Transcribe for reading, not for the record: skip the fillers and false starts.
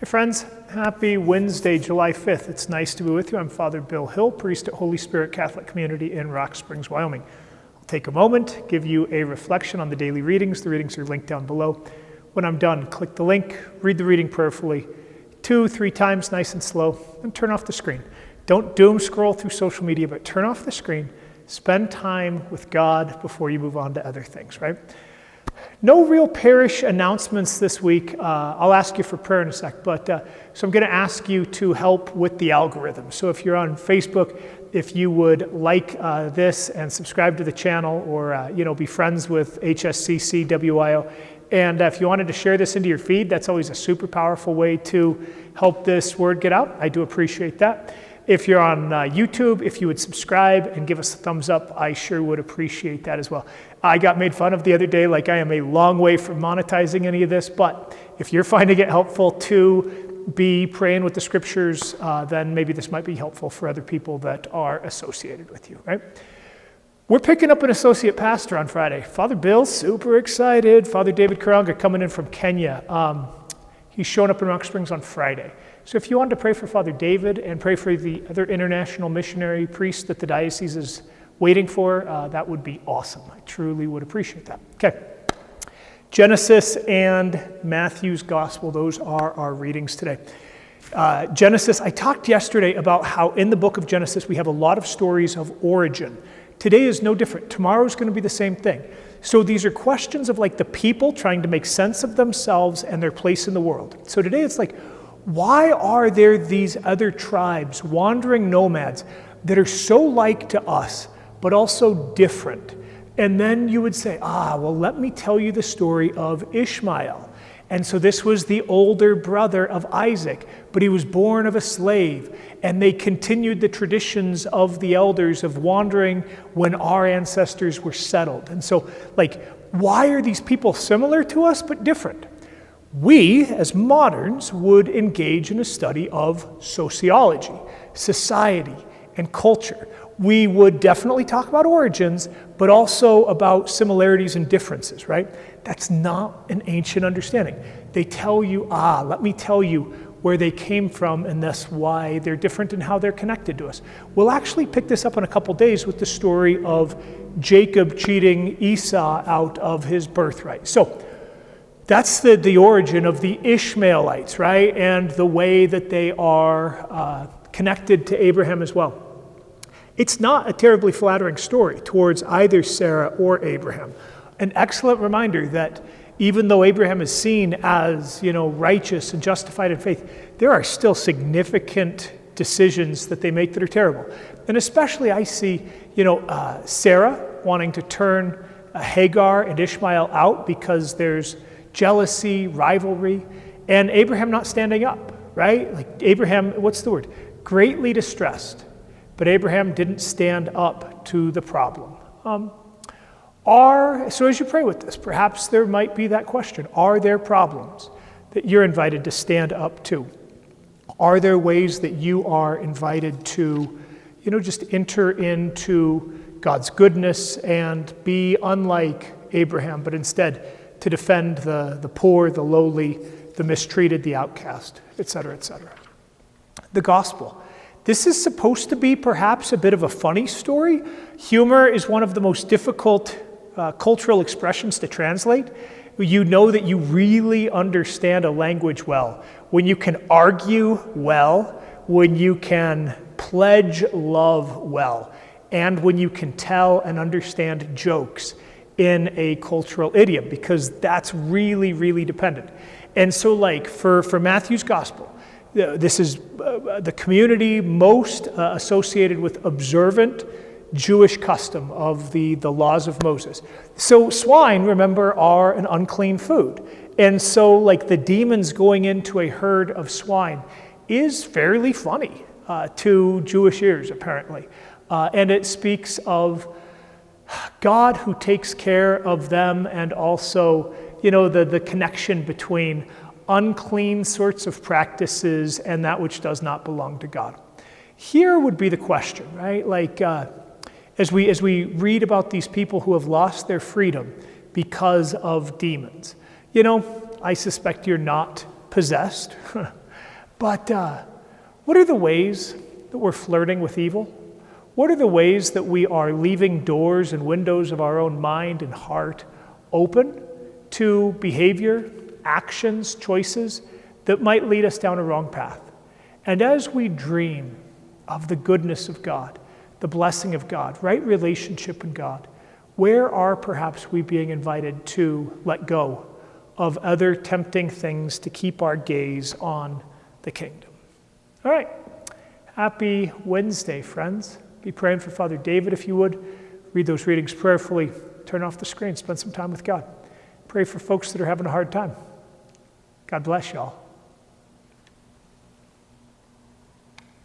Hey friends, happy Wednesday, July 5th. It's nice to be with you. I'm Father Bill Hill, priest at Holy Spirit Catholic Community in Rock Springs, Wyoming. I'll take a moment, give you a reflection on the daily readings. The readings are linked down below. When I'm done, click the link, read the reading prayerfully, 2-3 times, nice and slow, and turn off the screen. Don't doom scroll through social media, but turn off the screen. Spend time with God before you move on to other things, right? No real parish announcements this week. I'll ask you for prayer in a sec, but so I'm going to ask you to help with the algorithm. So if you're on Facebook, if you would like this and subscribe to the channel, or be friends with HSCCWIO, and if you wanted to share this into your feed, that's always a super powerful way to help this word get out. I do appreciate that. If you're on YouTube, if you would subscribe and give us a thumbs up, I sure would appreciate that as well. I got made fun of the other day, like I am a long way from monetizing any of this, but if you're finding it helpful to be praying with the scriptures, then maybe this might be helpful for other people that are associated with you, right? We're picking up an associate pastor on Friday. Father Bill, super excited. Father David Karanga coming in from Kenya. He's showing up in Rock Springs on Friday. So if you wanted to pray for Father David and pray for the other international missionary priest that the diocese is waiting for, that would be awesome. I truly would appreciate that. Okay. Genesis and Matthew's Gospel, those are our readings today. Genesis, I talked yesterday about how in the book of Genesis we have a lot of stories of origin. Today is no different. Tomorrow is going to be the same thing. So these are questions of like the people trying to make sense of themselves and their place in the world. So today it's like, why are there these other tribes, wandering nomads, that are so like to us, but also different? And then you would say, well, let me tell you the story of Ishmael. And so this was the older brother of Isaac, but he was born of a slave. And they continued the traditions of the elders of wandering when our ancestors were settled. And so, why are these people similar to us, but different? We, as moderns, would engage in a study of sociology, society, and culture. We would definitely talk about origins, but also about similarities and differences, right? That's not an ancient understanding. They tell you, let me tell you where they came from and thus why they're different and how they're connected to us. We'll actually pick this up in a couple days with the story of Jacob cheating Esau out of his birthright. So that's the origin of the Ishmaelites, right? And the way that they are connected to Abraham as well. It's not a terribly flattering story towards either Sarah or Abraham. An excellent reminder that even though Abraham is seen as, righteous and justified in faith, there are still significant decisions that they make that are terrible. And especially I see, Sarah wanting to turn Hagar and Ishmael out because there's jealousy, rivalry, and Abraham not standing up, right? Like Abraham, what's the word? Greatly distressed. But Abraham didn't stand up to the problem. So as you pray with this, perhaps there might be that question. Are there problems that you're invited to stand up to? Are there ways that you are invited to, just enter into God's goodness and be unlike Abraham, but instead to defend the poor, the lowly, the mistreated, the outcast, etc., etc. The gospel. This is supposed to be perhaps a bit of a funny story. Humor is one of the most difficult cultural expressions to translate. You know that you really understand a language well when you can argue well, when you can pledge love well, and when you can tell and understand jokes in a cultural idiom, because that's really, really dependent. And so for Matthew's Gospel, this is the community most associated with observant Jewish custom of the laws of Moses. So swine, remember, are an unclean food. And so the demons going into a herd of swine is fairly funny to Jewish ears, apparently. And it speaks of God who takes care of them, and also, the connection between unclean sorts of practices and that which does not belong to God. Here would be the question, right? As we read about these people who have lost their freedom because of demons, I suspect you're not possessed. But what are the ways that we're flirting with evil? What are the ways that we are leaving doors and windows of our own mind and heart open to behavior, actions, choices that might lead us down a wrong path? And as we dream of the goodness of God, the blessing of God, right relationship with God, where are perhaps we being invited to let go of other tempting things to keep our gaze on the kingdom? All right. Happy Wednesday, friends. Be praying for Father David if you would. Read those readings prayerfully. Turn off the screen. Spend some time with God. Pray for folks that are having a hard time. God bless y'all.